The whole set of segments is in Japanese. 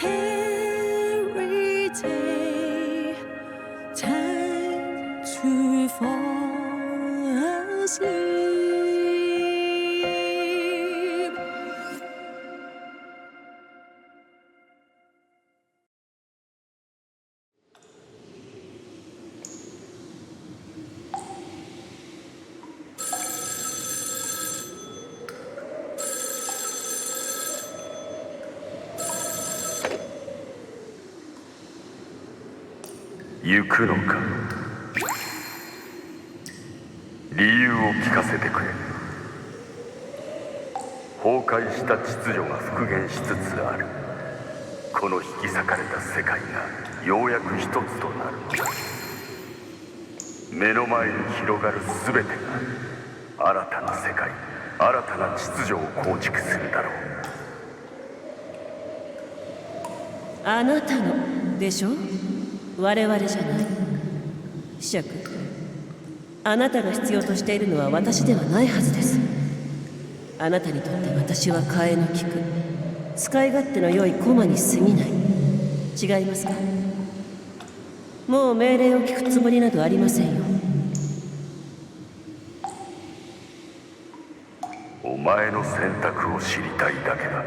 every day. Time to fall asleep. 行くのか。理由を聞かせてくれ。崩壊した秩序が復元しつつある。この引き裂かれた世界がようやく一つとなるのだ。目の前に広がる全てが新たな世界、新たな秩序を構築するだろう。あなたのでしょ？我々じゃない。子爵、あなたが必要としているのは私ではないはずです。あなたにとって私は替えの利く使い勝手の良い駒に過ぎない。違いますか？もう命令を聞くつもりなどありませんよ。お前の選択を知りたいだけだ。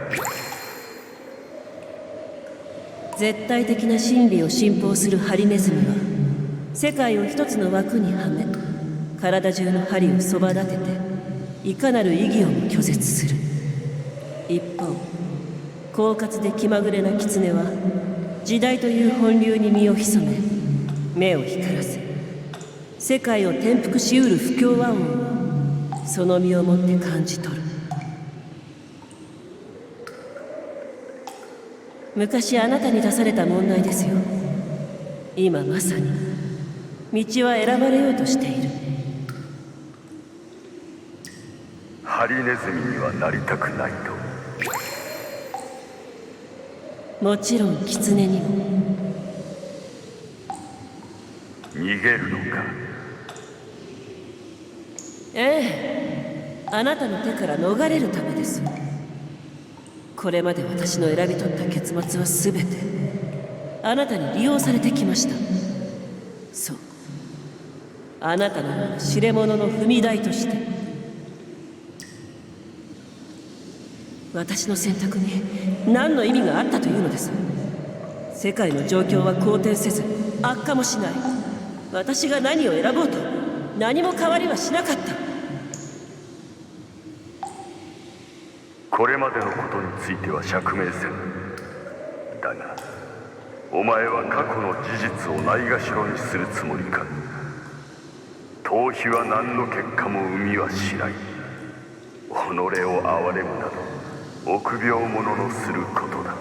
絶対的な真理を信奉するハリネズミは世界を一つの枠にはめ、体中の針をそば立てていかなる異議をも拒絶する。一方、狡猾で気まぐれな狐は時代という本流に身を潜め、目を光らせ世界を転覆しうる不協和音をその身をもって感じ取る。昔あなたに出された問題ですよ。今まさに道は選ばれようとしている。ハリネズミにはなりたくないと。もちろん狐にも。逃げるのか？ええ、あなたの手から逃れるためです。これまで私の選び取った結末は全てあなたに利用されてきました。そう、あなたのような知れ者の踏み台として。私の選択に何の意味があったというのです？世界の状況は好転せず悪化もしない。私が何を選ぼうと何も変わりはしなかった。これまでのことについては釈明せん。だがお前は過去の事実をないがしろにするつもりか？逃避は何の結果も生みはしない。己を憐れむなど臆病者のすることだ。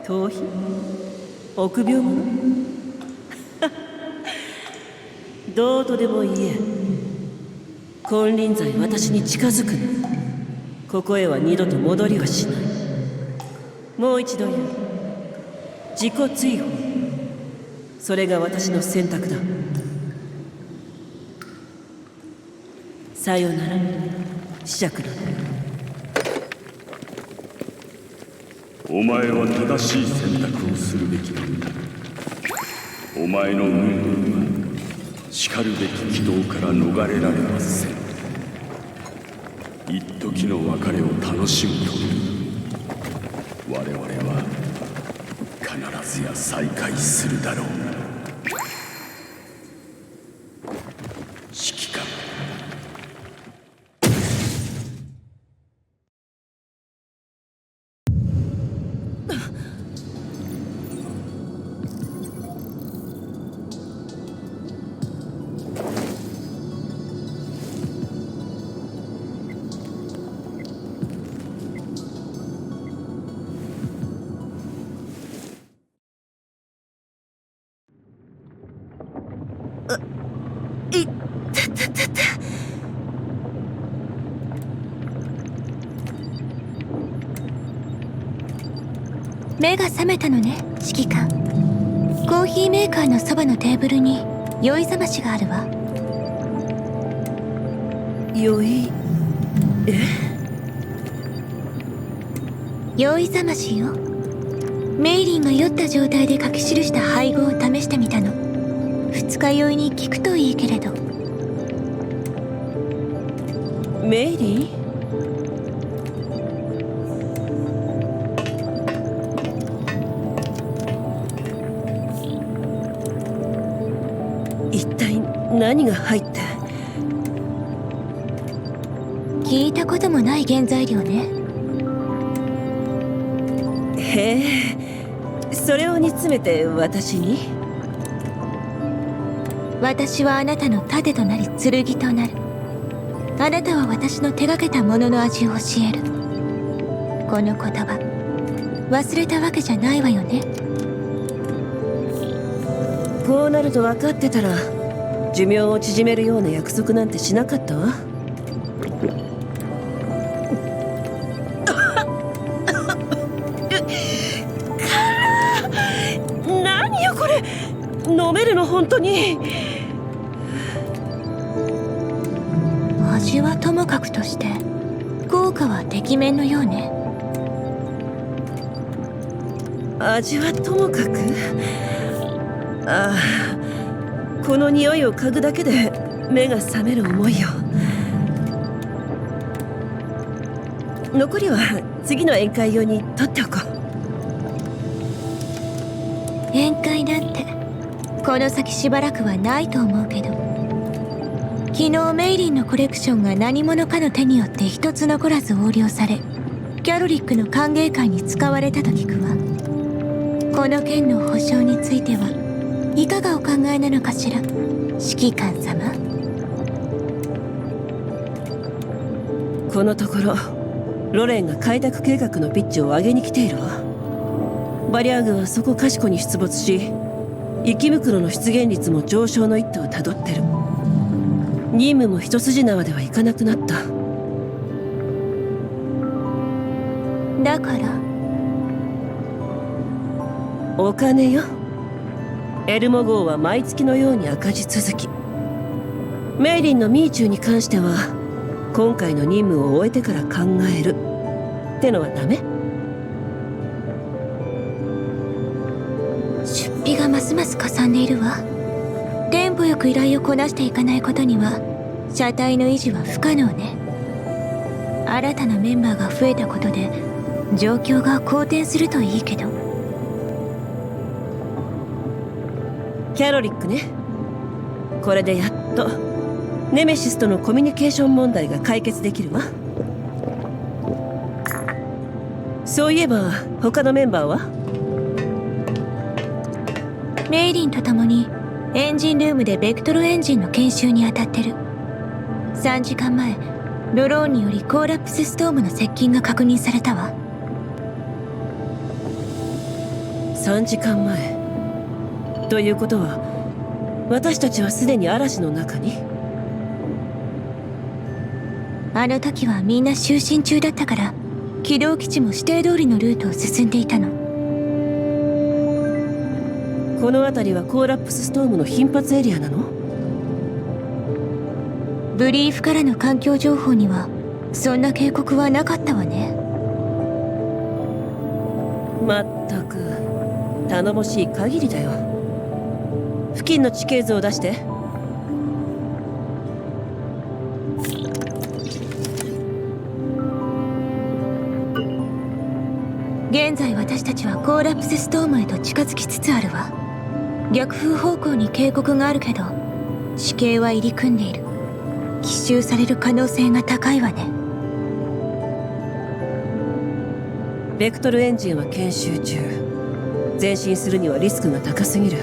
逃避？臆病者？どうとでも言え。金輪際私に近づくな。ここへは二度と戻りはしない。もう一度言う。自己追放。それが私の選択だ。さよなら、子爵だ。お前は正しい選択をするべきなんだ。お前の運命はしかるべき軌道から逃れられません。一時の別れを楽しむという我々は必ずや再会するだろう。指揮官。目が覚めたのね、指揮官。コーヒーメーカーのそばのテーブルに酔いざましがあるわ。酔い？酔いざましよ。メイリンが酔った状態で書き記した配合を試してみたの。二日酔いに効くといいけれど。メイリン？一体何が入って？聞いたこともない原材料ね。へえ、それを煮詰めて私に？私はあなたの盾となり剣となる。あなたは私の手がけたものの味を教える。この言葉忘れたわけじゃないわよね。こうなると分かってたら寿命を縮めるような約束なんてしなかったわ。何よこれ、飲めるの本当に？味はともかくとして効果はてきめんのようね。味はともかく、ああ、この匂いを嗅ぐだけで目が覚める思いよ。残りは次の宴会用に取っておこう。宴会なんてこの先しばらくはないと思うけど、昨日メイリンのコレクションが何者かの手によって一つ残らず横領され、キャロリックの歓迎会に使われたと聞くわ。この件の保証についてはいかがお考えなのかしら、指揮官様。このところロレンが開拓計画のピッチを上げに来ているわ。バリアーグはそこかしこに出没し、生袋の出現率も上昇の一途をたどってる。任務も一筋縄ではいかなくなった。だからお金よ。エルモ号は毎月のように赤字続き。メイリンのミーチューに関しては今回の任務を終えてから考えるってのはダメ？出費がますますかさんでいるわ。テンポよく依頼をこなしていかないことには車体の維持は不可能ね。新たなメンバーが増えたことで状況が好転するといいけど。キャロリックね。これでやっとネメシスとのコミュニケーション問題が解決できるわ。そういえば他のメンバーは？メイリンと共にエンジンルームでベクトルエンジンの研修に当たってる。3時間前ドローンによりコーラプスストームの接近が確認されたわ。3時間前ということは私たちはすでに嵐の中に？あの時はみんな就寝中だったから軌道基地も指定通りのルートを進んでいたの。この辺りはコーラプスストームの頻発エリアなの？ブリーフからの環境情報にはそんな警告はなかったわね。まったく頼もしい限りだよ。付近の地形図を出して。現在私たちはコーラプスストームへと近づきつつあるわ。逆風方向に警告があるけど地形は入り組んでいる。奇襲される可能性が高いわね。ベクトルエンジンは研修中。前進するにはリスクが高すぎる。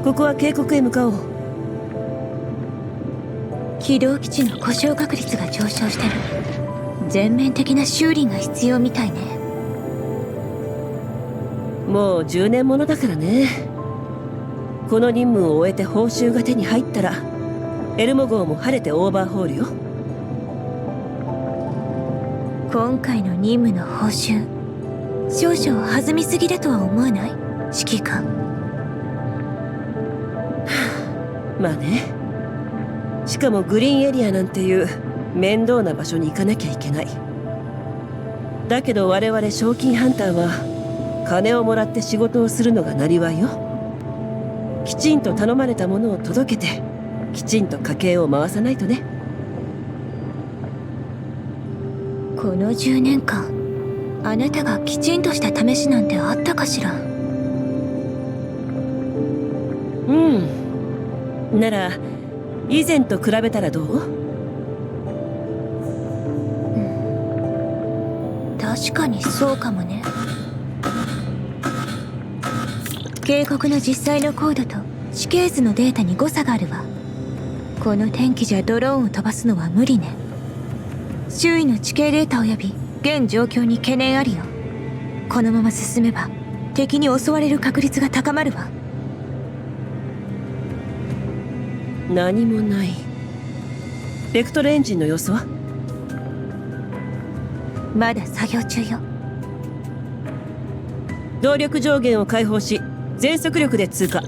ここは警告へ向かおう。軌道基地の故障確率が上昇してる。全面的な修理が必要みたいね。もう10年ものだからね。この任務を終えて報酬が手に入ったらエルモ号も晴れてオーバーホールよ。今回の任務の報酬少々弾みすぎだとは思わない？指揮官。まあね。しかもグリーンエリアなんていう面倒な場所に行かなきゃいけない。だけど我々賞金ハンターは金をもらって仕事をするのがなりわいよ。きちんと頼まれたものを届けて、きちんと家計を回さないとね。この10年間あなたがきちんとした試しなんてあったかしら。なら以前と比べたらどう？確かにそうかもね。渓谷の実際の高度と地形図のデータに誤差があるわ。この天気じゃドローンを飛ばすのは無理ね。周囲の地形データ及び現状況に懸念ありよ。このまま進めば敵に襲われる確率が高まるわ。何もない。ベクトルエンジンの様子は？まだ作業中よ。動力上限を解放し全速力で通過。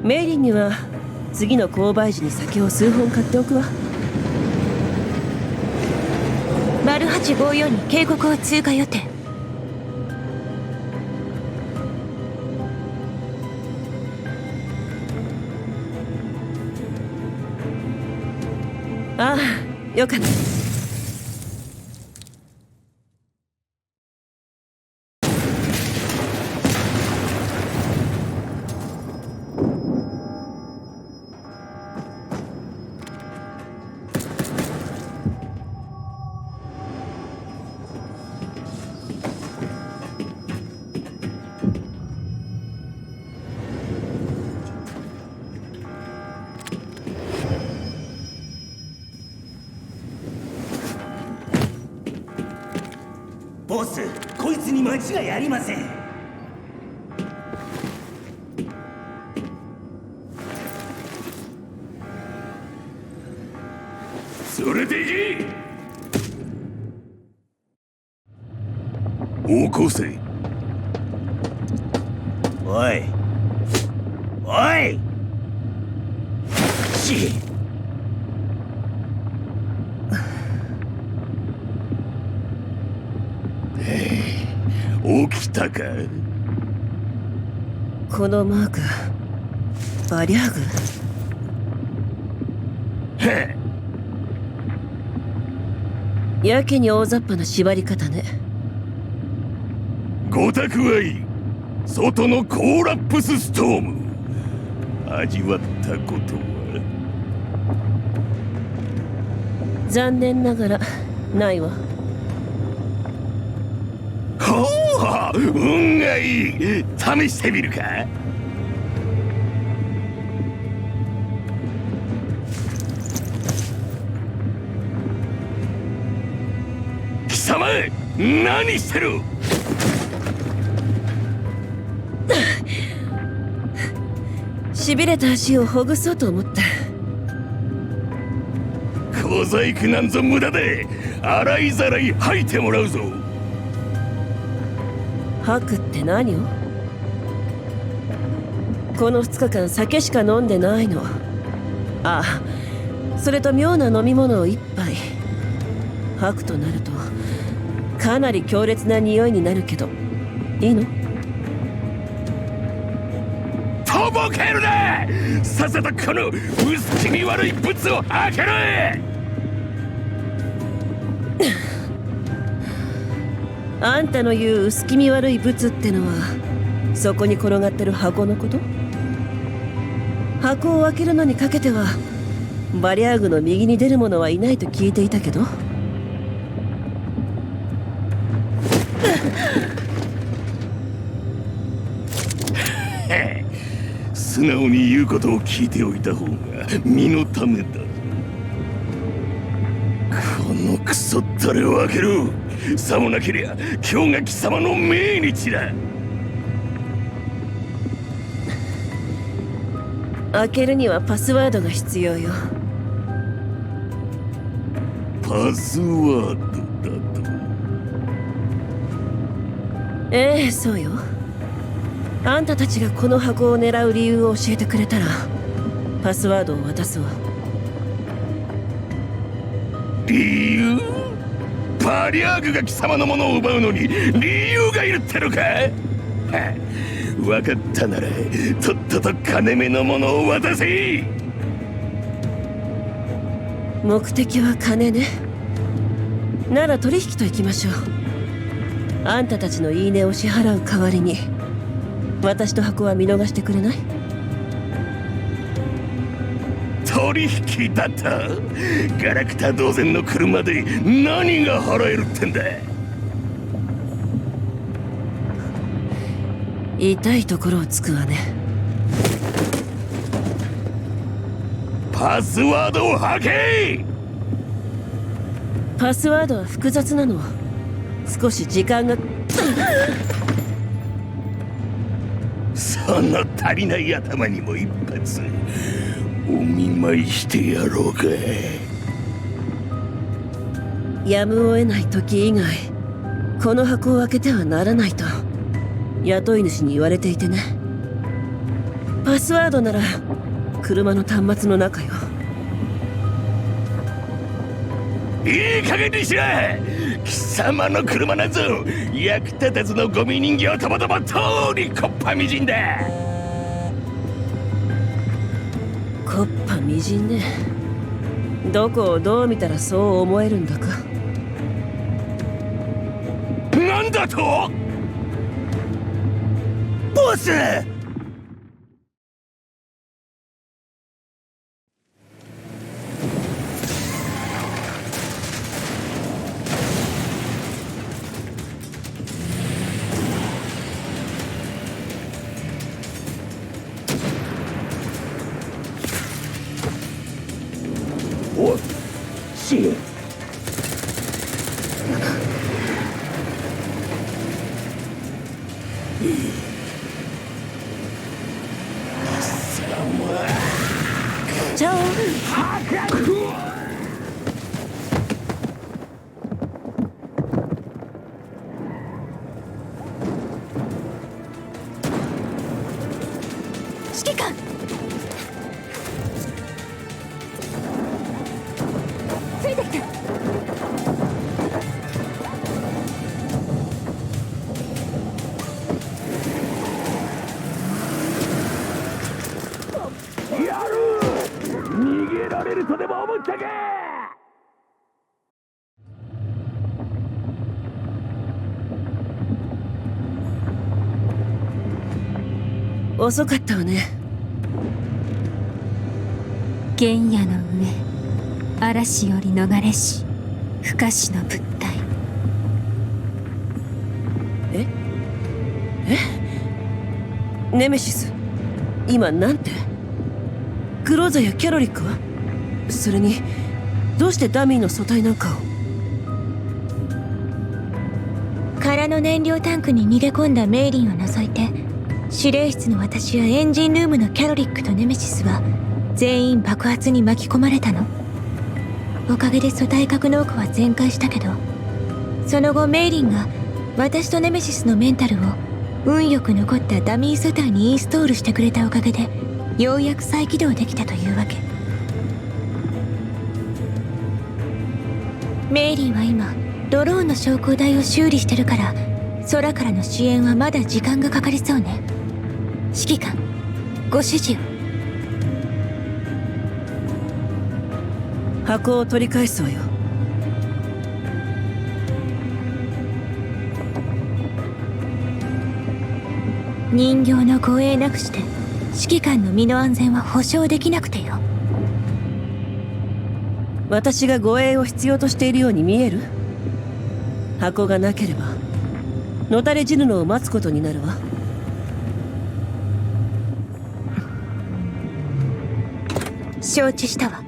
メイリンには次の購買時に酒を数本買っておくわ。丸854に渓谷を通過予定。ああ、よかった。ボス、こいつに間違いありません。それでいい。起こせ。おいおいし起きたか。このマーク、バリャーグ。へっ、やけに大雑把な縛り方ね。ごたくはいい。外のコーラップスストーム味わったことは？残念ながらないわ。ほう、運がいい。試してみるか。貴様何してる。しびれた足をほぐそうと思った。小細工なんぞ無駄で、洗いざらい吐いてもらうぞ。吐くって何を？この2日間酒しか飲んでないの。ああ、それと妙な飲み物を1杯。吐くとなるとかなり強烈な匂いになるけどいいの？とぼけるな。さっさとこの薄気味悪いブツを開けろ。あんたの言う薄気味悪いブツってのはそこに転がってる箱のこと？箱を開けるのにかけてはバリアーグの右に出る者はいないと聞いていたけど。素直に言うことを聞いておいた方が身のためだ。このクソったれを開ける。さもなけりゃ今日が貴様の命日だ。開けるにはパスワードが必要よ。パスワードだと？ええ、そうよ。あんたたちがこの箱を狙う理由を教えてくれたらパスワードを渡すわ。理由？バリアーグが貴様のものを奪うのに理由がいるってのか。分かったならとっとと金目のものを渡せ。目的は金ね。なら取引といきましょう。あんたたちの言い値を支払う代わりに私と箱は見逃してくれない？取引だと？ガラクタ同然の車で何が払えるってんだ。痛いところをつくわね。パスワードを吐け。パスワードは複雑なの。少し時間がその足りない頭にも一発お見舞いしてやろうか。やむを得ない時以外この箱を開けてはならないと雇い主に言われていてね。パスワードなら車の端末の中よ。いい加減にしろ。貴様の車なんぞ役立たずのゴミ人形ともとも通りこっぱみじんだ。こっぱみじんね。どこをどう見たらそう思えるんだか。なんだと？ボス！おっしじゃあ指揮官、ついてきた。逃げられるとでも思ったか。遅かったわね。原野の上、嵐より逃れし不可視の物体。ネメシス、今なんて？クローザやキャロリックは？それにどうしてダミーの素体なんかを？空の燃料タンクに逃げ込んだメイリンを除いて、指令室の私やエンジンルームのキャロリックとネメシスは全員爆発に巻き込まれたの。おかげで素体格納庫は全壊したけど、その後メイリンが私とネメシスのメンタルを運よく残ったダミー素体にインストールしてくれたおかげでようやく再起動できたというわけ。メイリンは今ドローンの昇降台を修理してるから、空からの支援はまだ時間がかかりそうね。指揮官、ご指示を。箱を取り返すわよ。人形の護衛なくして指揮官の身の安全は保証できなくてよ。私が護衛を必要としているように見える？箱がなければのたれ死ぬのを待つことになるわ。承知したわ。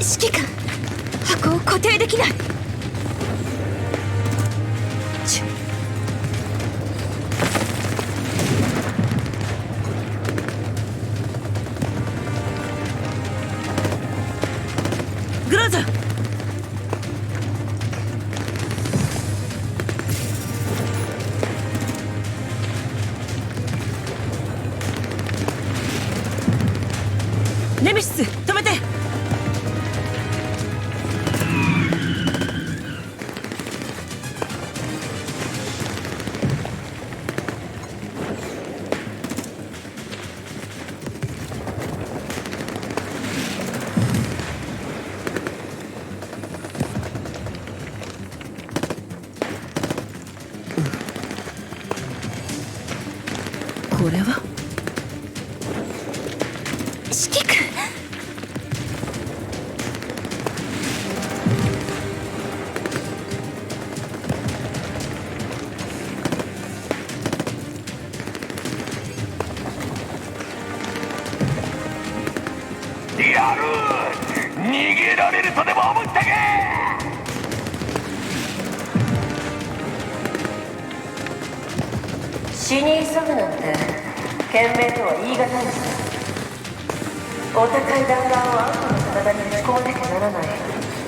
指揮官、箱を固定できない。グローザ、ネメシス止めて。これは指揮官、やる逃げられるとでも思ったか。死に急ぐなんて賢明とは言い難いんです。お高い弾丸をあんたの体に打ち込まなきゃならない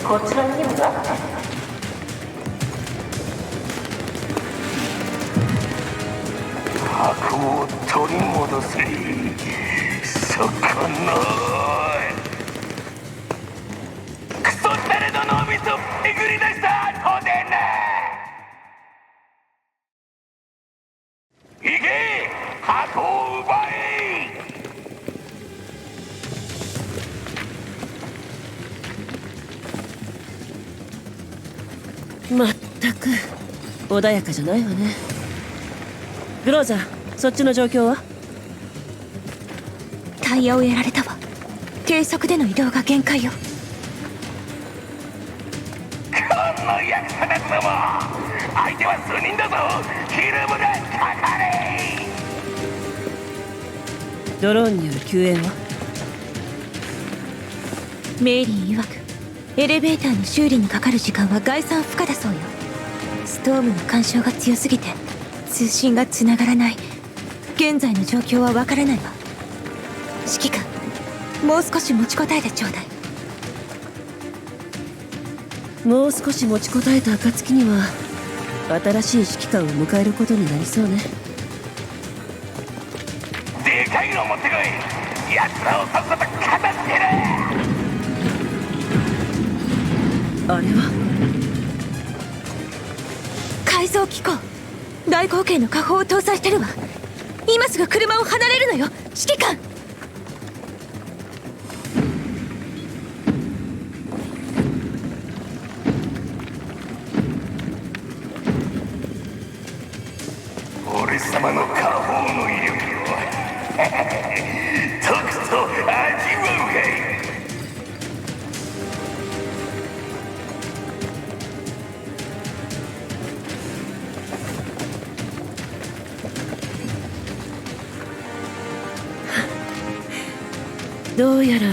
こっちの任務があった。箱を取り戻せ。そこのクソ誰の脳みそをえぐり出した後でな。行け、箱を奪え。まったく穏やかじゃないわね。グローザ、そっちの状況は？タイヤをやられたわ。低速での移動が限界よ。この役者たちども、相手は数人だぞ。ひるむな、かかれ。ドローンによる救援は？メイリン曰くエレベーターの修理にかかる時間は概算不可だそうよ。ストームの干渉が強すぎて通信がつながらない。現在の状況はわからないわ。指揮官、もう少し持ちこたえてちょうだい。もう少し持ちこたえた暁には新しい指揮官を迎えることになりそうね。でかいの持ってこい。奴らをさっさと片付ける。あれは改造機構、大口径の火砲を搭載してるわ。今すぐ車を離れるのよ、指揮官。俺様の火砲の威力をとくと味わうがい。どうやら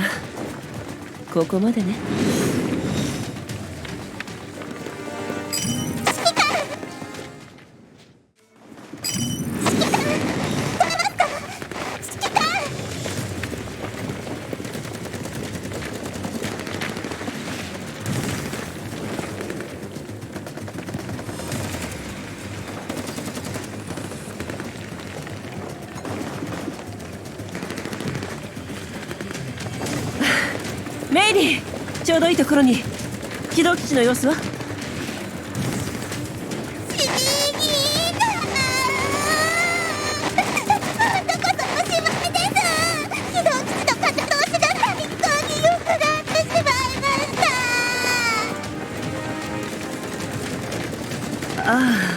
ここまでね。メイリー、ちょうどいいところに。起動基地の様子は？ああ、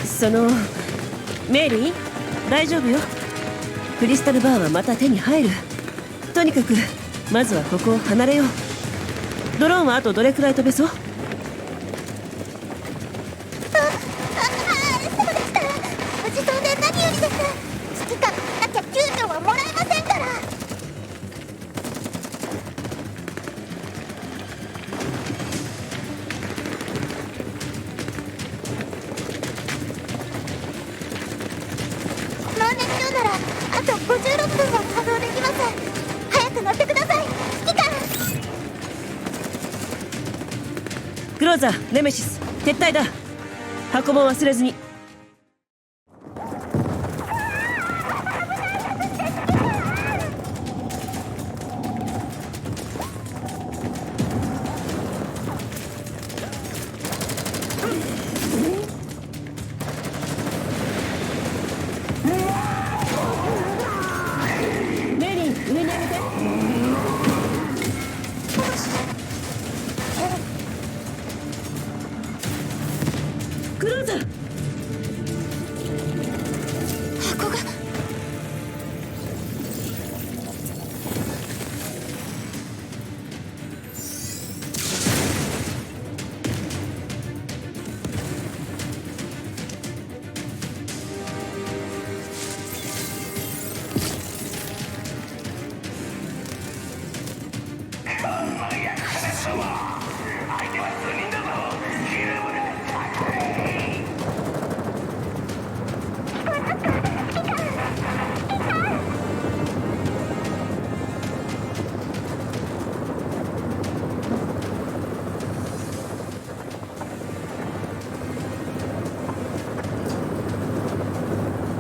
そのメイリー、大丈夫よ。クリスタルバーはまた手に入る。とにかくまずはここを離れよう。ドローンはあとどれくらい飛べそう？そうでした。無事そうで何よりです。指揮官なきゃ給料はもらえませんから。脳熱量ならあと56分は稼働できます。早く乗ってください、指揮官。クローザー、ネメシス、撤退だ。箱も忘れずに。メリン、上に上げて。クローザー。箱が。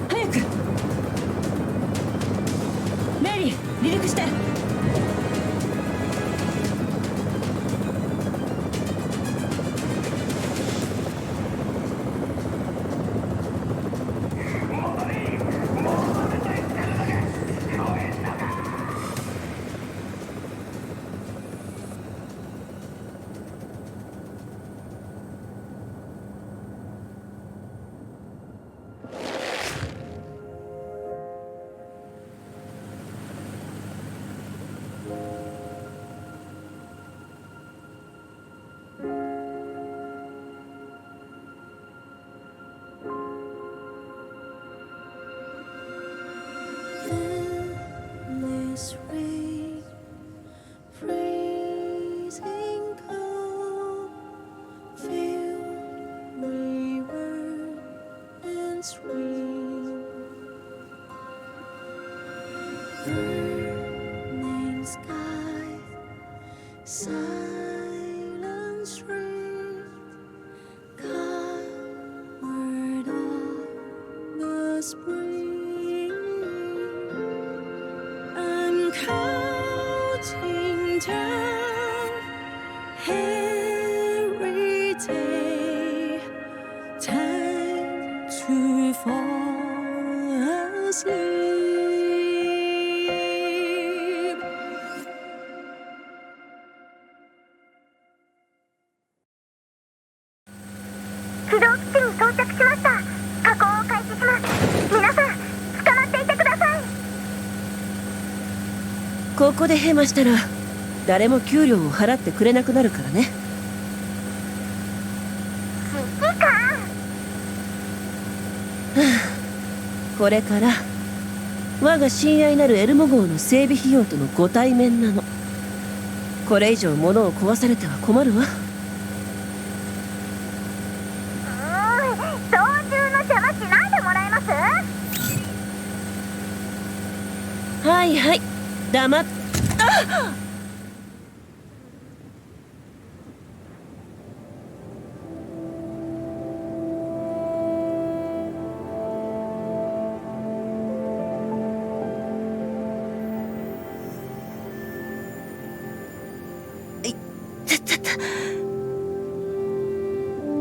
早く。メリー、離陸して。Endless rain, freezing cold, filled river and stream, burning sky, silent street, covered of the spring. I'm counting down every day, time to fall asleep. 起動基地に到着しました。加工を開始します。皆さん、捕まっていてください。ここでヘマしたら誰も給料を払ってくれなくなるからね。指揮官。これから我が親愛なるエルモ号の整備費用とのご対面なの。これ以上物を壊されては困るわ。操縦の邪魔しないでもらえます？はいはい、黙っ。あっ。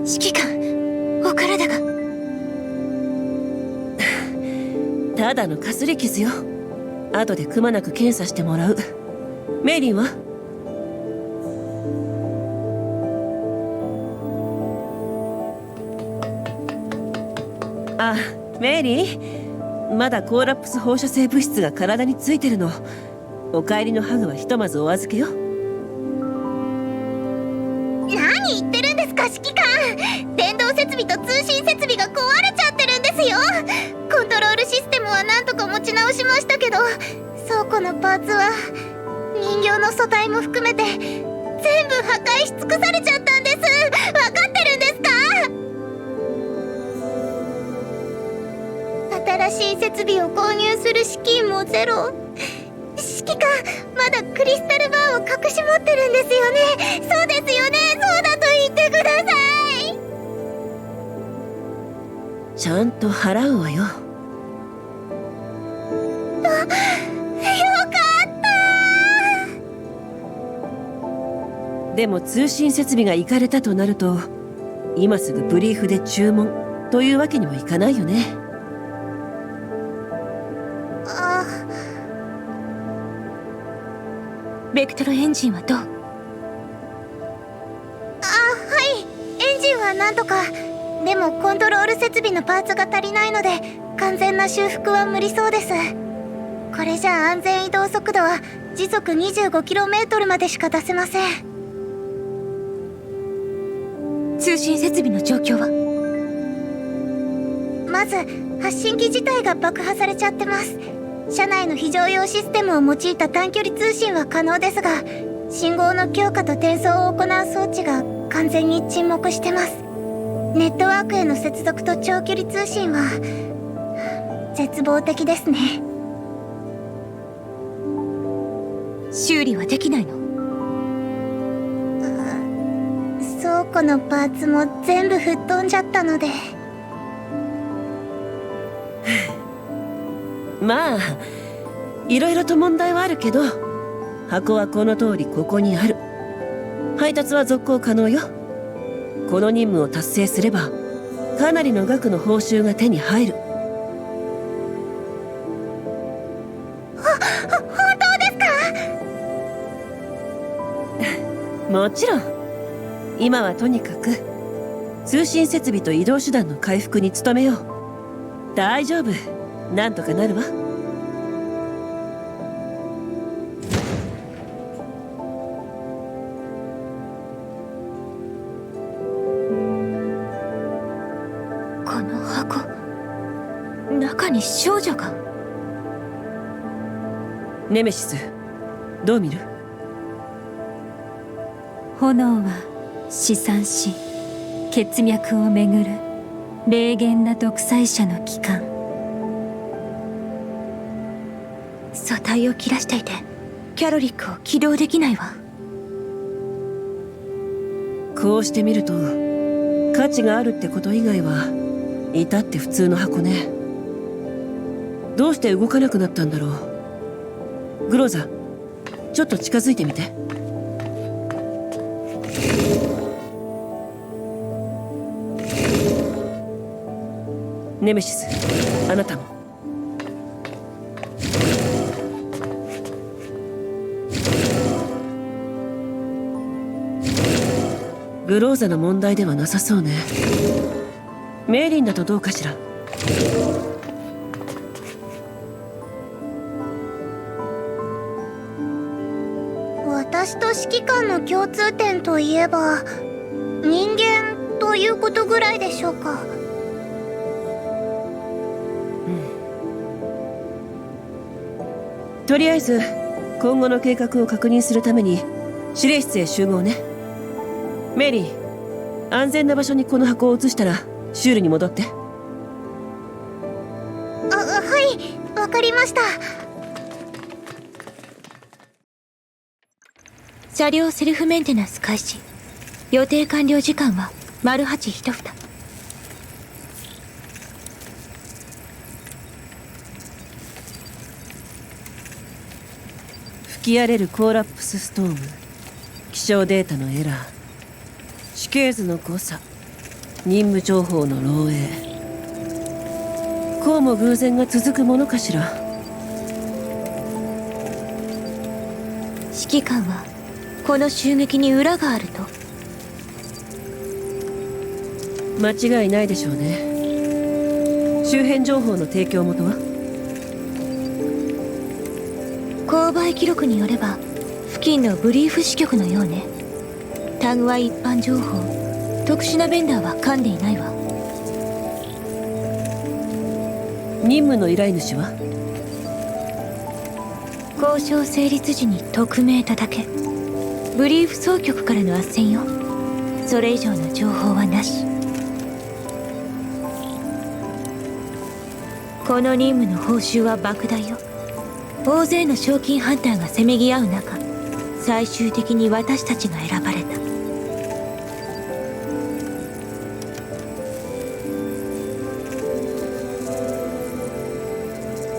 指揮官、お体が。ただのかすり傷よ。後でくまなく検査してもらう。メイリンは？あ、メイリン、まだコーラプス放射性物質が体についてるの。お帰りのハグはひとまずお預けよ。何言ってるんですか、指揮官。電動設備と通信設備が壊れちゃってるんですよ。コントロールシステムはなんとか持ち直しましたけど、倉庫のパーツは人形の素体も含めて全部破壊し尽くされちゃったんです。分かってるんですか？新しい設備を購入する資金もゼロ。指揮官、まだクリスタルバーを隠し持ってるんですよね。そうですよね。そうだと言ってください。ちゃんと払うわよ。よかった。でも通信設備がイかれたとなると、今すぐブリーフで注文というわけにもいかないよね。ベクトルエンジンはどう？はい、エンジンはなんとか。でもコントロール設備のパーツが足りないので完全な修復は無理そうです。これじゃ安全移動速度は時速 25km までしか出せません。通信設備の状況は？まず発信機自体が爆破されちゃってます。車内の非常用システムを用いた短距離通信は可能ですが、信号の強化と転送を行う装置が完全に沈黙してます。ネットワークへの接続と長距離通信は絶望的ですね。修理はできないの？倉庫のパーツも全部吹っ飛んじゃったので。まあいろいろと問題はあるけど、箱はこの通りここにある。配達は続行可能よ。この任務を達成すればかなりの額の報酬が手に入る。本当ですか？もちろん。今はとにかく通信設備と移動手段の回復に努めよう。大丈夫、なんとかなるわ。この箱、中に少女が。ネメシス、どう見る？炎は試算し血脈をめぐる霊厳な独裁者の機関。素体を切らしていてキャロリックを起動できないわ。こうしてみると価値があるってこと以外は至って普通の箱ね。どうして動かなくなったんだろう。グローザ、ちょっと近づいてみて。ネメシス、あなたも。グローザの問題ではなさそうね。メイリンだとどうかしら。私と指揮官の共通点といえば人間ということぐらいでしょうか。とりあえず今後の計画を確認するために指令室へ集合ね。メリー、安全な場所にこの箱を移したらシュールに戻って。はい、わかりました。車両セルフメンテナンス開始。予定完了時間は丸8一蓋。吹き荒れるコーラップスストーム、気象データのエラー、主系図の誤差、任務情報の漏洩。こうも偶然が続くものかしら。指揮官はこの襲撃に裏があると？間違いないでしょうね。周辺情報の提供元は？購買記録によれば付近のブリーフ支局のようね。タグは一般情報、特殊なベンダーは噛んでいないわ。任務の依頼主は？交渉成立時に匿名とだけ。ブリーフ総局からの斡旋よ。それ以上の情報はなし。この任務の報酬は莫大よ。大勢の賞金ハンターがせめぎ合う中、最終的に私たちが選ばれた。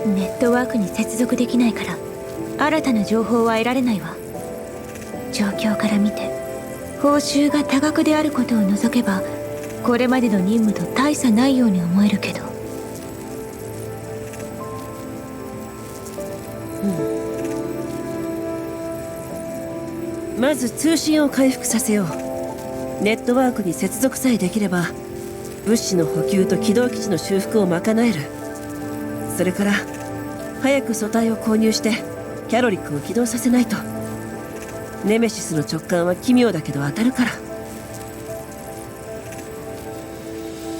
ネットワークに接続できないから新たな情報は得られないわ。状況から見て報酬が多額であることを除けばこれまでの任務と大差ないように思えるけど。まず通信を回復させよう。ネットワークに接続さえできれば物資の補給と軌道基地の修復を賄える。それから早く素体を購入してキャロリックを起動させないと。ネメシスの直感は奇妙だけど当たるから。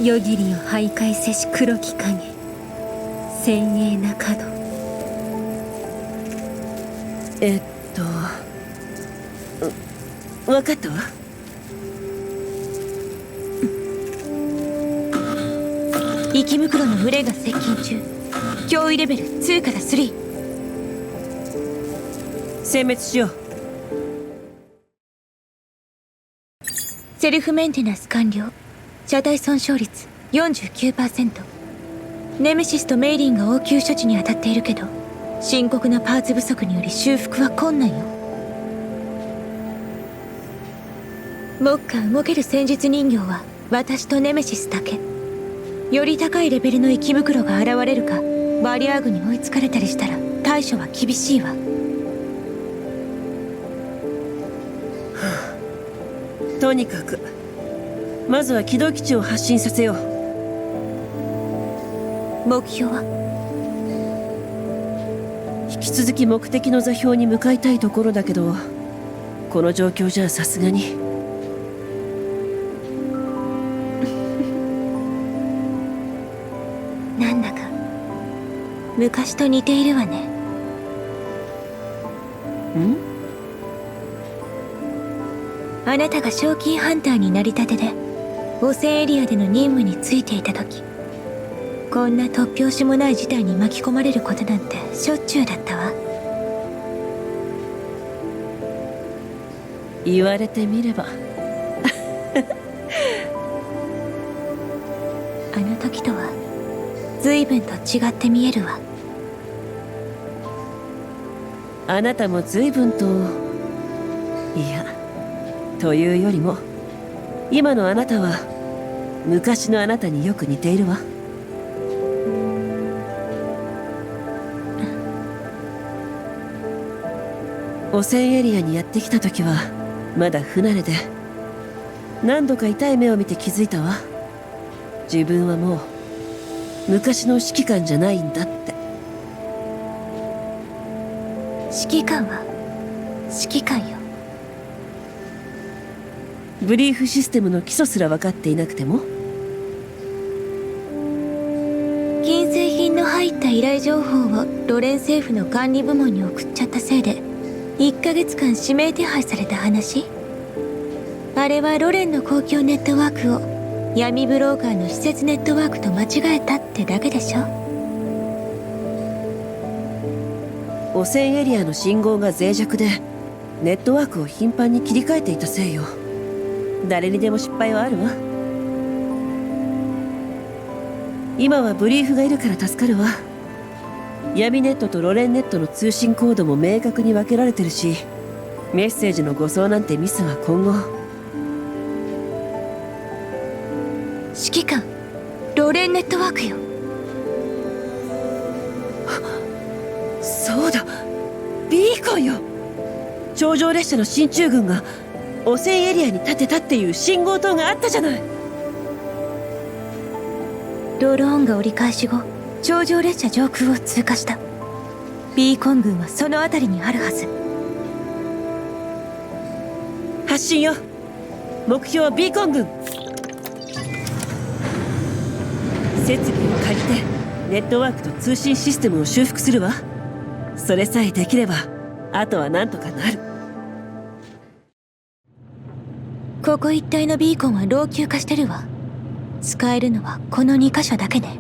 夜霧を徘徊せし黒き影、鮮鋭な角。分かったわ。息袋の群れが接近中。脅威レベル2から3。殲滅しよう。セルフメンテナンス完了。車体損傷率 49%。 ネメシスとメイリンが応急処置に当たっているけど深刻なパーツ不足により修復は困難よ。目下動ける戦術人形は私とネメシスだけ。より高いレベルの息袋が現れるかバリアーグに追いつかれたりしたら対処は厳しいわ。とにかくまずは軌道基地を発進させよう。目標は？引き続き目的の座標に向かいたいところだけどこの状況じゃさすがに。なんだか昔と似ているわね。あなたが賞金ハンターになりたてで汚染エリアでの任務についていた時、こんな突拍子もない事態に巻き込まれることなんてしょっちゅうだったわ。言われてみればあの時とは随分と違って見えるわ。あなたも随分と、いやというよりも今のあなたは昔のあなたによく似ているわ。汚染エリアにやってきた時はまだ不慣れで何度か痛い目を見て気づいたわ。自分はもう昔の指揮官じゃないんだって。指揮官は指揮官よ。ブリーフシステムの基礎すら分かっていなくても？金製品の入った依頼情報をロレン政府の管理部門に送っちゃったせいで1ヶ月間指名手配された話。あれはロレンの公共ネットワークを闇ブローカーの施設ネットワークと間違えたってだけでしょ。汚染エリアの信号が脆弱でネットワークを頻繁に切り替えていたせいよ。誰にでも失敗はあるわ。今はブリーフがいるから助かるわ。闇ネットとロレンネットの通信コードも明確に分けられてるしメッセージの誤送なんてミスは今後。指揮官、ロレンネットワークよ。そうだ、ビーコンよ。頂上列車の進駐軍が汚染エリアに建てたっていう信号塔があったじゃない。ロールオンが折り返し後頂上列車上空を通過した。ビーコン軍はその辺りにあるはず。発進よ。目標はビーコン軍。設備を借りてネットワークと通信システムを修復するわ。それさえできればあとはなんとかなる。ここ一帯のビーコンは老朽化してるわ。使えるのはこの2箇所だけね。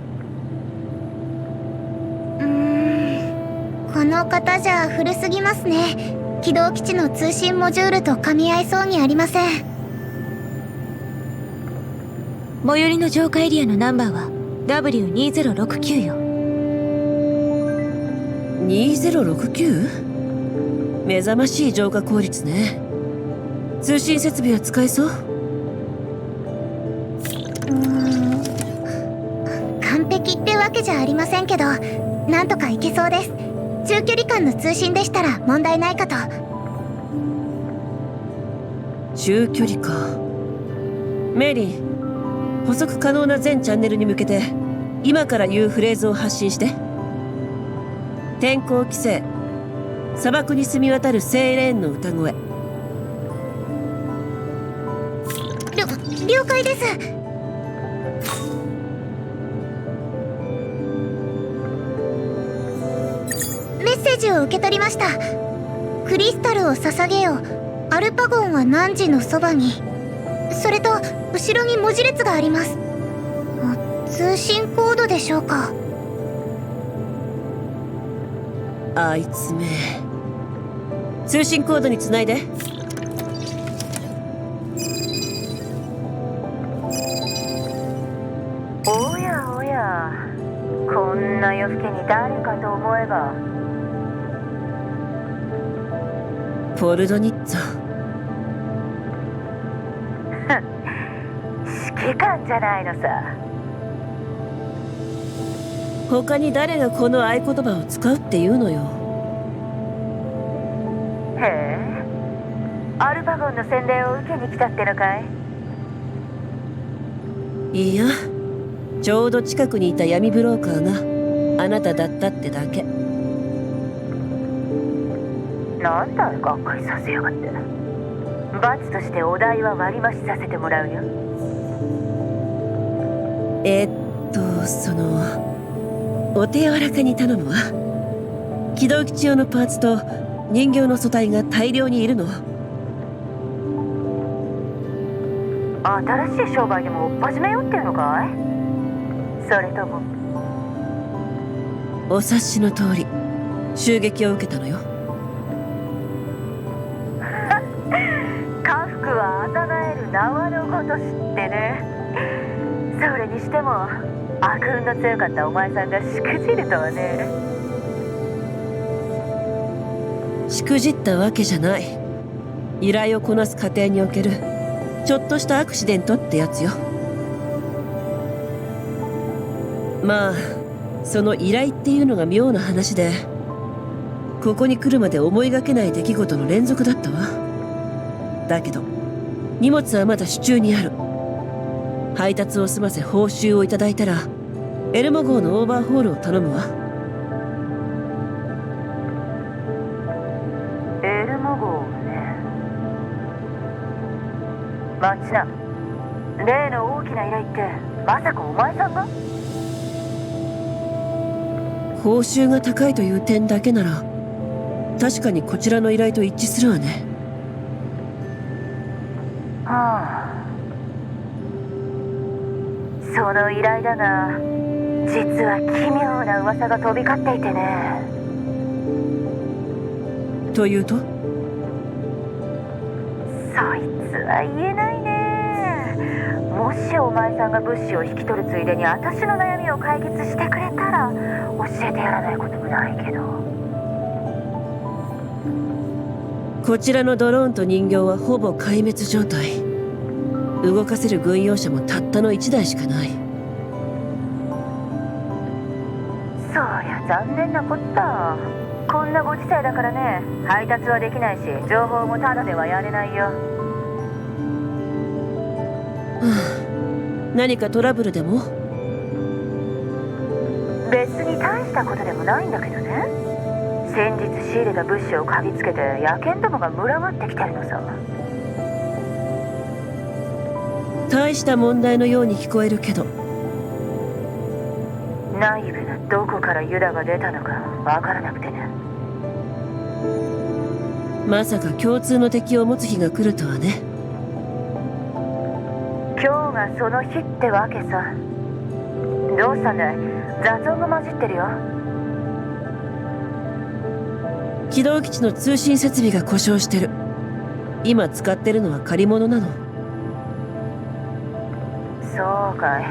この方じゃ古すぎますね。起動基地の通信モジュールと噛み合いそうにありません。最寄りの浄化エリアのナンバーは W2069 よ。2069？ 目覚ましい浄化効率ね。通信設備は使えそう？完璧ってわけじゃありませんけど、なんとかいけそうです。中距離間の通信でしたら問題ないかと。中距離か。メイリー、補足可能な全チャンネルに向けて今から言うフレーズを発信して。天候規制、砂漠に澄み渡るセイレーンの歌声。了解です。メッセージを受け取りました。クリスタルを捧げよ。アルパゴンは汝のそばに。それと後ろに文字列があります。通信コードでしょうか。あいつめ。通信コードにつないで。おやおや、こんな夜更けに誰かと思えば。ポルドニッツォ。指揮官じゃないのさ。他に誰がこの合言葉を使うっていうのよ。へえ、アルパゴンの洗礼を受けに来たってのかい？いや、ちょうど近くにいた闇ブローカーがあなただったってだけ。なんだい、がっかりさせやがって。罰としてお代は割増しさせてもらうよ。お手柔らかに頼むわ。起動基地用のパーツと人形の素体が大量にいるの。新しい商売でも追っ始めようっていうのかい？それとも。お察しの通り、襲撃を受けたのよ。家福はあざなえる縄のごとしってね。それにしても悪運の強かったお前さんがしくじるとはね。しくじったわけじゃない。依頼をこなす過程におけるちょっとしたアクシデントってやつよ。まあその依頼っていうのが妙な話で、ここに来るまで思いがけない出来事の連続だったわ。だけど荷物はまだ手中にある。配達を済ませ報酬をいただいたらエルモ号のオーバーホールを頼むわ。エルモ号ね。待ちな。例の大きな依頼ってまさかお前さんが？報酬が高いという点だけなら確かにこちらの依頼と一致するわね。はあ、その依頼だが実は奇妙な噂が飛び交っていてね。というと？そいつは言えないね。もしお前さんが物資を引き取るついでに私の悩みを解決してくれたら教えてやらないこともないけど。こちらのドローンと人形はほぼ壊滅状態。動かせる軍用車もたったの1台しかない。そりゃ残念なこった。こんなご時世だからね、配達はできないし情報もタダではやれないよ。何かトラブルでも？別に大したことでもないんだけどね。先日仕入れた物資を嗅ぎつけて野犬どもが群がってきてるのさ。大した問題のように聞こえるけど、内部のどこからユダが出たのかわからなくてね。まさか共通の敵を持つ日が来るとはね。今日がその日ってわけさ。どうしたんだい？雑音が混じってるよ。軌道基地の通信設備が故障してる。今使ってるのは借り物なの。そうかい。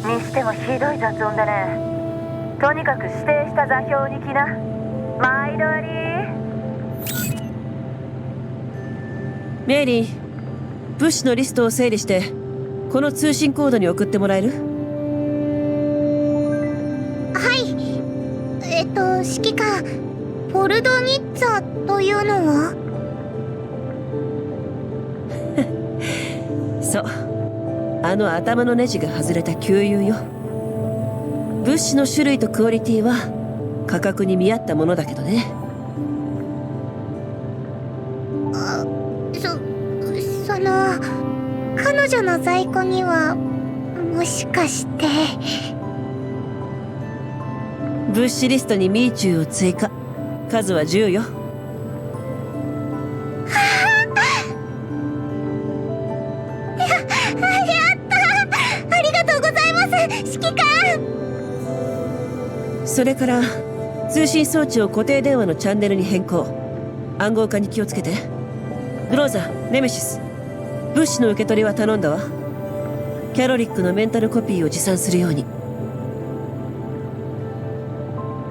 にしてもひどい雑音だね。とにかく指定した座標に来な。毎度あり。メイリー、物資のリストを整理してこの通信コードに送ってもらえる？はい。指揮官、ポルドニッツァというのは？そう、あの頭のネジが外れた給油よ。物資の種類とクオリティは価格に見合ったものだけどね。彼女の在庫にはもしかして。物資リストにミーチューを追加。数は10よ。やったありがとうございます、指揮官。それから通信装置を固定電話のチャンネルに変更。暗号化に気をつけて。グローザ、ネメシス、物資の受け取りは頼んだわ。キャロリックのメンタルコピーを持参するように。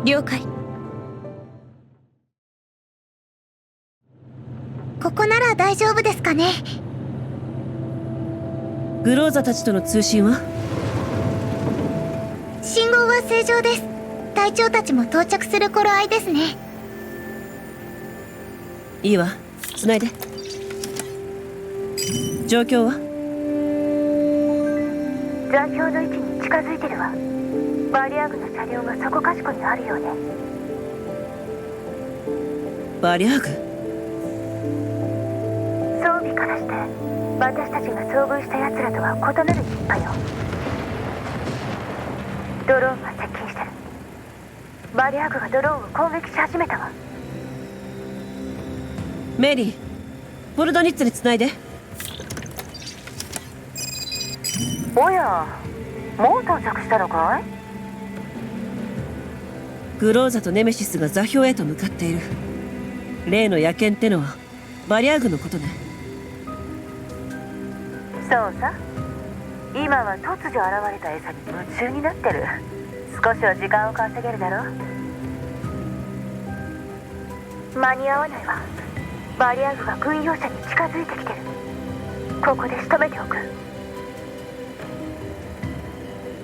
了解。ここなら大丈夫ですかね。グローザたちとの通信は？信号は正常です。隊長たちも到着する頃合いですね。いいわ、繋いで。状況は？座標の位置に近づいてるわ。バリアグの車両がそこかしこにあるよね。バリアグ？装備からして私たちが遭遇した奴らとは異なる一派よ。ドローンが接近してる。バリアグがドローンを攻撃し始めたわ。メリー、ボルドニッツに繋いで。おや、もう到着したのかい？グローザとネメシスが座標へと向かっている。例の野犬ってのはバリアグのことね。そうさ。今は突如現れた餌に夢中になってる。少しは時間を稼げるだろう。間に合わないわ。バリアグが軍用車に近づいてきてる。ここで仕留めておく。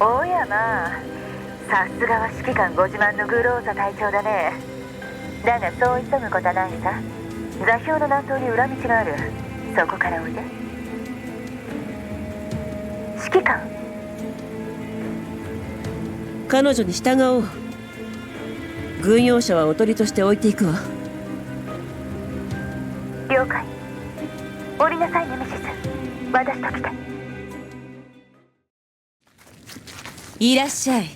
おやまあ、さすがは指揮官ご自慢のグローザ隊長だね。だがそう急ぐことはないさ。座標の南東に裏道がある。そこからおいで。指揮官、彼女に従おう。軍用車はおとりとして置いていくわ。了解。降りなさいネメシス。私と来て。いらっしゃい。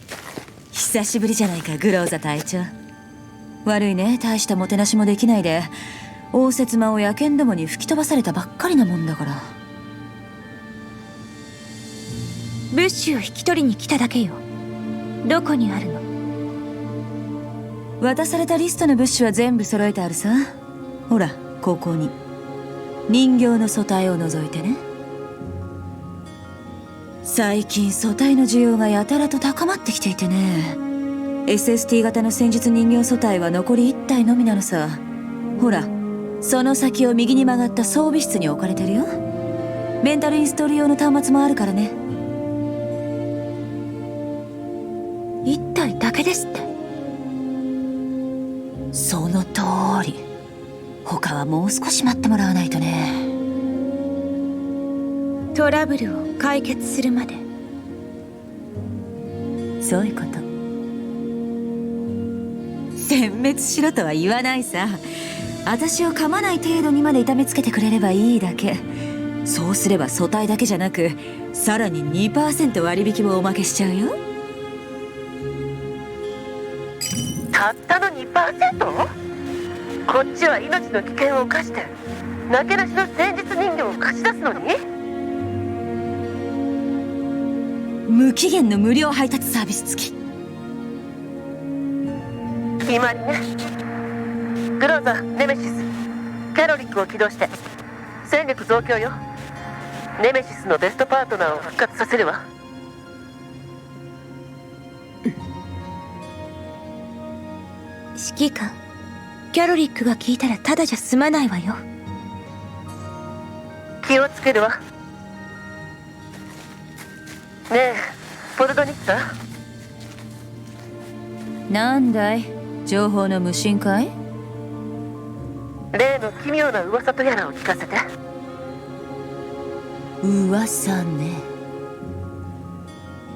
久しぶりじゃないか、グローザ隊長。悪いね、大したもてなしもできないで応接間を野犬どもに吹き飛ばされたばっかりなもんだから。物資を引き取りに来ただけよ。どこにあるの？渡されたリストの物資は全部揃えてあるさ。ほら、ここに。人形の素体を除いてね。最近素体の需要がやたらと高まってきていてね。SST 型の戦術人形素体は残り1体のみなのさ。ほら、その先を右に曲がった装備室に置かれてるよ。メンタルインストール用の端末もあるからね。1体だけですって？その通り。他はもう少し待ってもらわないとね。トラブルを解決するまで。そういうこと。点滅しろとは言わないさ。私を噛まない程度にまで痛めつけてくれればいいだけ。そうすれば素体だけじゃなく、さらに 2% 割引もおまけしちゃうよ。たったの 2%？ こっちは命の危険を冒してなけなしの戦術人形を貸し出すのに。無期限の無料配達サービス付き。決まりね。グローザ、ネメシス、キャロリックを起動して戦力増強よ。ネメシスのベストパートナーを復活させるわ。指揮官、キャロリックが聞いたらただじゃ済まないわよ。気をつけるわ。ねえ、ポルドニッタ。なんだい、情報の無心かい？例の奇妙な噂とやらを聞かせて。噂ね。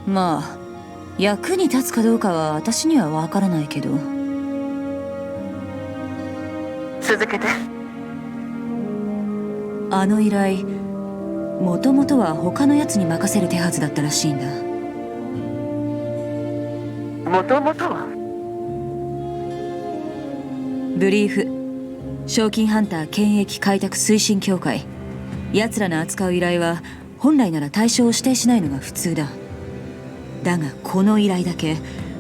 まあ役に立つかどうかは私にはわからないけど。続けて。あの依頼、もともとは他のやつに任せる手はずだったらしいんだ。もともとは？ブリーフ、賞金ハンター権益開拓推進協会。奴らの扱う依頼は本来なら対象を指定しないのが普通だ。だがこの依頼だけ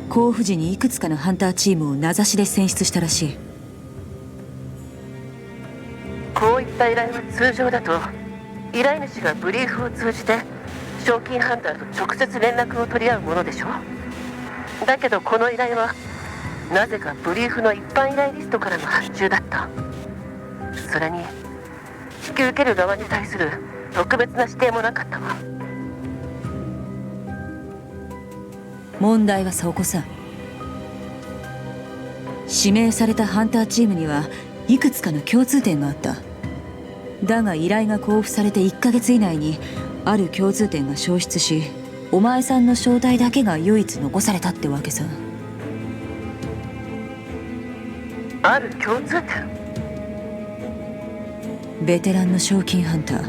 交付時にいくつかのハンターチームを名指しで選出したらしい。こういった依頼は通常だと依頼主がブリーフを通じて賞金ハンターと直接連絡を取り合うものでしょ。だけどこの依頼はなぜかブリーフの一般依頼リストからの発注だった。それに引き受ける側に対する特別な指定もなかったわ。問題はそこさ。指名されたハンターチームにはいくつかの共通点があった。だが依頼が交付されて1ヶ月以内にある共通点が消失し、お前さんの正体だけが唯一残されたってわけさ。ある共通点？ベテランの賞金ハンター、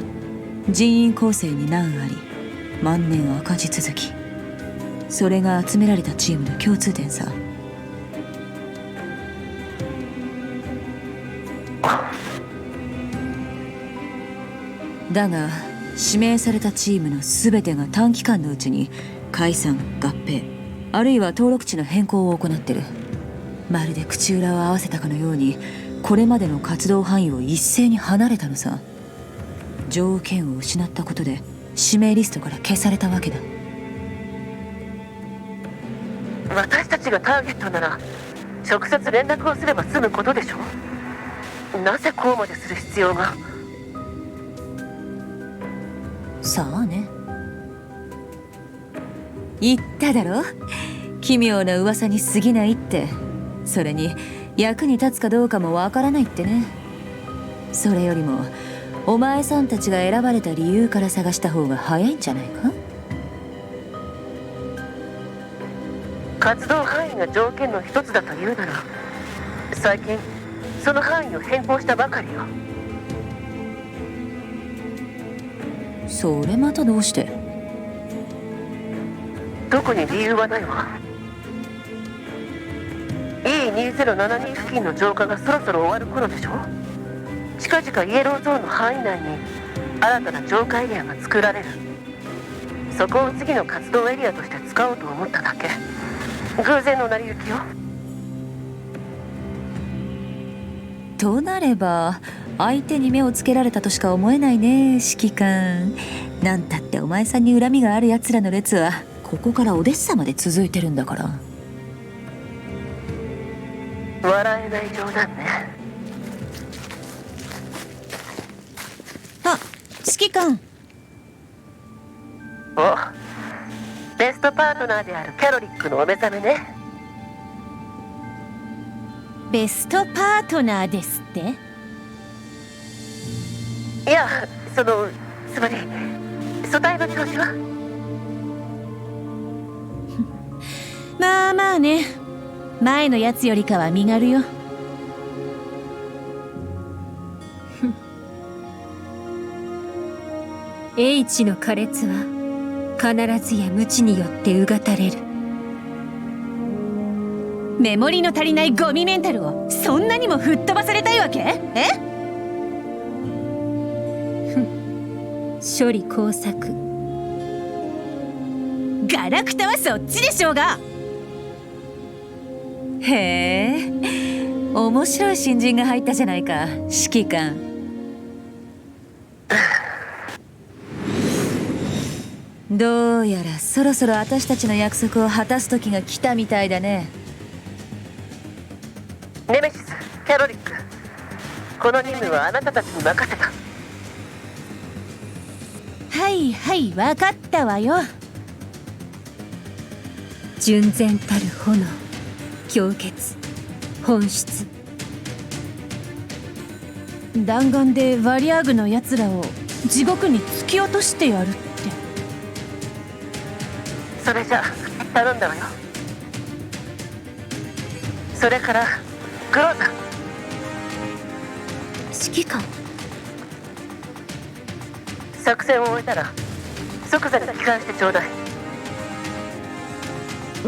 人員構成に難あり、万年赤字続き。それが集められたチームの共通点さ。だが指名されたチームの全てが短期間のうちに解散、合併、あるいは登録地の変更を行ってる。まるで口裏を合わせたかのようにこれまでの活動範囲を一斉に離れたのさ。条件を失ったことで指名リストから消されたわけだ。私たちがターゲットなら直接連絡をすれば済むことでしょ。なぜこうまでする必要が？さあね。言っただろ、奇妙な噂に過ぎないって。それに役に立つかどうかもわからないってね。それよりもお前さんたちが選ばれた理由から探した方が早いんじゃないか。活動範囲が条件の一つだというなら最近その範囲を変更したばかりよ。それまたどうして？特に理由はないわ。 E2072 付近の浄化がそろそろ終わる頃でしょ。近々イエローゾーンの範囲内に新たな浄化エリアが作られる。そこを次の活動エリアとして使おうと思っただけ。偶然の成り行きよ。となれば相手に目をつけられたとしか思えないね、指揮官。なんたってお前さんに恨みがある奴らの列はここからオデッサまで続いてるんだから。笑えない冗談ね。あ、指揮官。お、ベストパートナーであるキャロリックのお目覚めね。ベストパートナーですって？いや、つまり素体の調子は？まあまあね。前のやつよりかは身軽よ。英知の苛烈は必ずや無知によってうがたれる。メモリの足りないゴミメンタルをそんなにも吹っ飛ばされたいわけ？処理工作。ガラクタはそっちでしょうが。へえ、面白い新人が入ったじゃないか、指揮官。どうやらそろそろ私たちの約束を果たす時が来たみたいだね。ネメシス、キャロリック、この任務はあなたたちに任せた。はいはい、分かったわよ。純然たる炎、氷結、本質。弾丸でワリアーグのやつらを地獄に突き落としてやるって。それじゃ頼んだわよ。それからクローザー。指揮官。作戦を終えたら即座に帰還してちょうだい。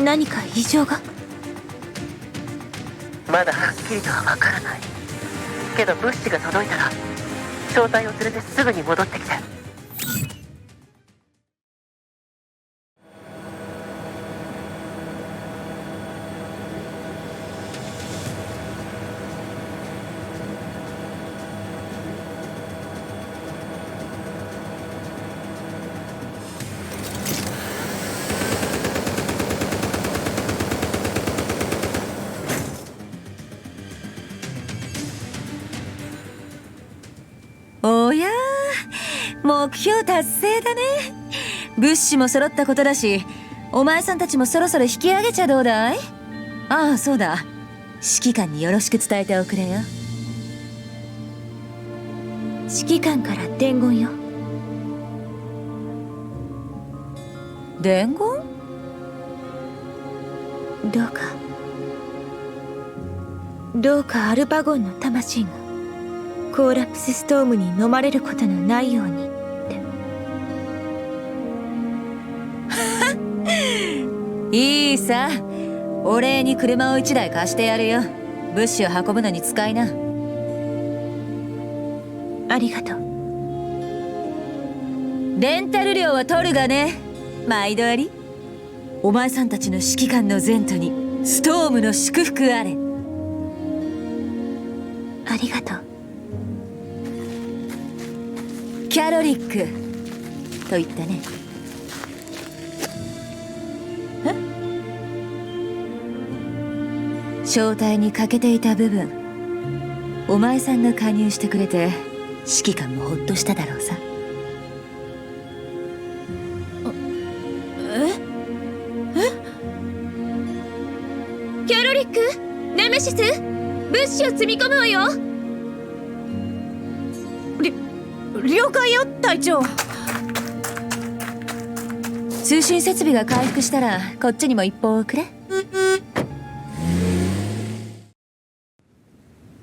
何か異常が？まだはっきりとはわからないけど、物資が届いたら正体を連れてすぐに戻ってきて。おやー、目標達成だね。物資も揃ったことだし、お前さんたちもそろそろ引き上げちゃどうだい？ああ、そうだ、指揮官によろしく伝えておくれよ。指揮官から伝言よ。伝言？どうかアルパゴンの魂がコーラプスストームに飲まれることのないようにって。いいさ、お礼に車を1台貸してやるよ。物資を運ぶのに使いな。ありがとう。レンタル料は取るがね。毎度あり。お前さんたちの指揮官の前途にストームの祝福あれ。ありがとう。キャロリックと言ったね。正体に欠けていた部分、お前さんが加入してくれて指揮官もほっとしただろうさ。キャロリック、ネメシス、物資を積み込むわよ。了解よ、隊長。通信設備が回復したらこっちにも一報をくれ。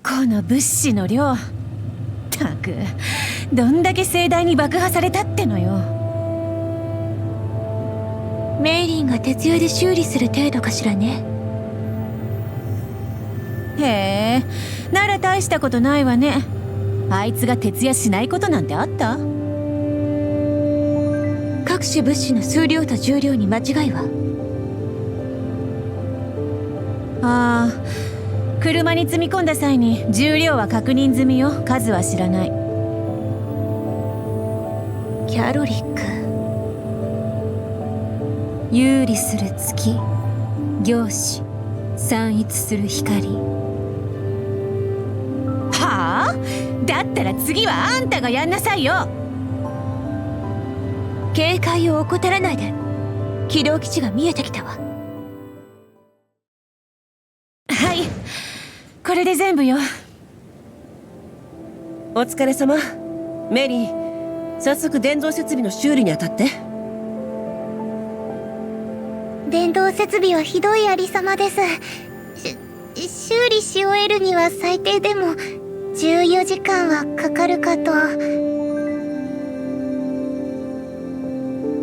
この物資の量、たくどんだけ盛大に爆破されたってのよ。メイリンが徹夜で修理する程度かしらね。へえ、なら大したことないわね。あいつが徹夜しないことなんてあった？各種物資の数量と重量に間違いは？ああ、車に積み込んだ際に重量は確認済みよ。数は知らない。キャロリック。有利する月、凝視、散逸する光。はあ？だったら次はあんたがやんなさいよ。警戒を怠らないで。起動基地が見えてきたわ。はい、これで全部よ。お疲れ様。メリー、早速電動設備の修理に当たって。電動設備はひどいありさまです。修理し終えるには最低でも14時間はかかるかと。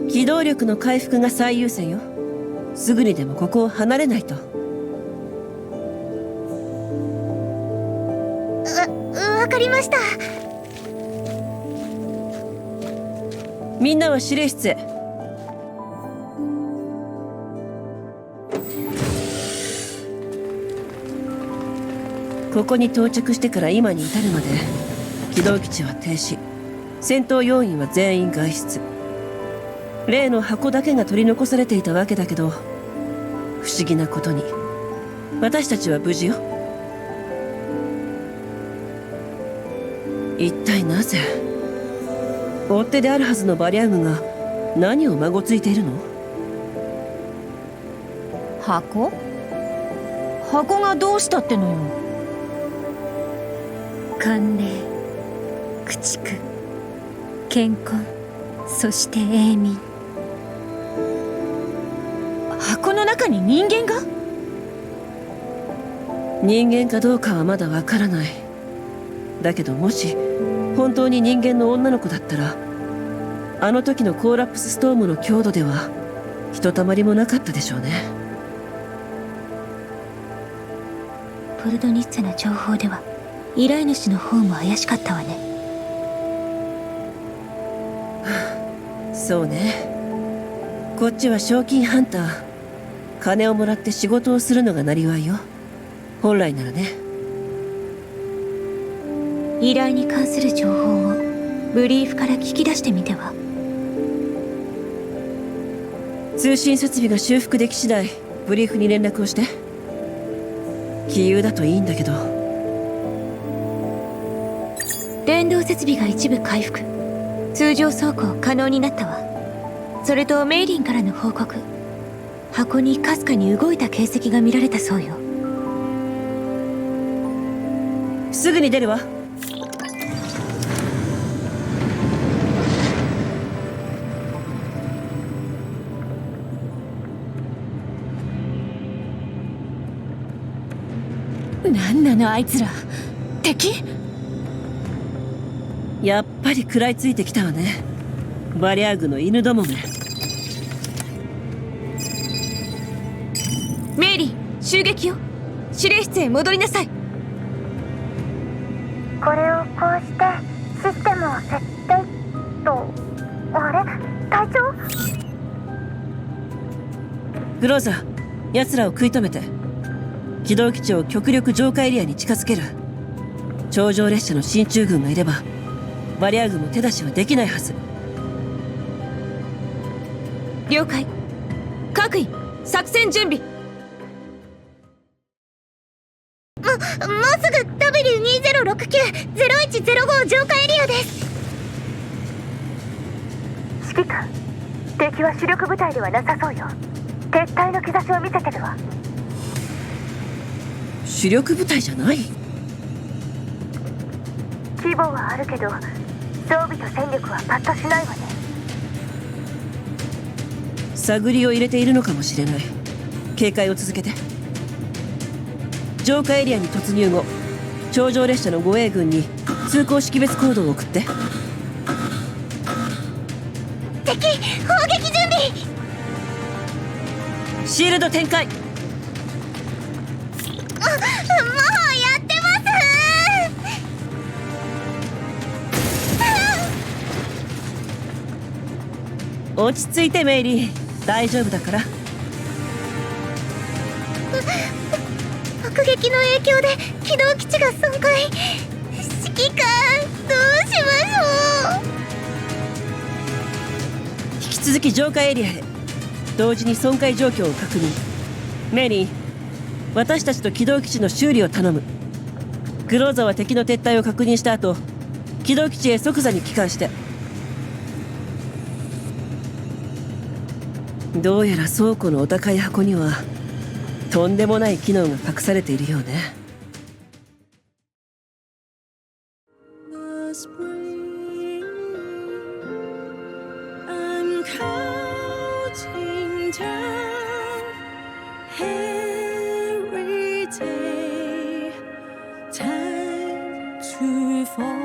機動力の回復が最優先よ。すぐにでもここを離れないと。わかりました。みんなは指令室へ。ここに到着してから今に至るまで機動基地は停止、戦闘要員は全員外出。例の箱だけが取り残されていたわけだけど、不思議なことに私たちは無事よ。一体なぜ追っ手であるはずのバリャーグが何をまごついているの？箱がどうしたってのよ。寒冷、駆逐、健康、そして永民。箱の中に人間が？人間かどうかはまだわからない。だけどもし本当に人間の女の子だったら、あの時のコーラプスストームの強度ではひとたまりもなかったでしょうね。ポルドニッツァの情報では依頼主の方も怪しかったわね。そうね。こっちは賞金ハンター。金をもらって仕事をするのがなりわいよ。本来ならね。依頼に関する情報をブリーフから聞き出してみては。通信設備が修復でき次第ブリーフに連絡をして。杞憂だといいんだけど。電動設備が一部回復、通常走行可能になったわ。それとメイリンからの報告、箱にかすかに動いた形跡が見られたそうよ。すぐに出るわ。なんなのあいつら、敵？やっぱり食らいついてきたわね、バリャーグの犬どもめ。メイリー、襲撃よ。指令室へ戻りなさい。これをこうしてシステムを設定と。あれ、隊長？グローザー、奴らを食い止めて機動基地を極力浄化エリアに近づける。頂上列車の進駐軍がいればバリャーグも手出しはできないはず。了解。各位、作戦準備。もうすぐ W2069-0105 浄化エリアです。指揮官、敵は主力部隊ではなさそうよ。撤退の兆しを見せてるわ。主力部隊じゃない？規模はあるけど装備と戦力はパッとしないわね。探りを入れているのかもしれない。警戒を続けて。浄化エリアに突入後、頂上列車の護衛軍に通行識別コードを送って。敵砲撃準備。シールド展開。もうやってます。落ち着いてメイリー、大丈夫だから。爆撃の影響で機動基地が損壊。指揮官、どうしましょう。引き続き浄化エリアへ。同時に損壊状況を確認。メイリー、私たちと機動基地の修理を頼む。グローザは敵の撤退を確認した後、機動基地へ即座に帰還して。どうやら倉庫のお高い箱にはとんでもない機能が隠されているようね。Every day fall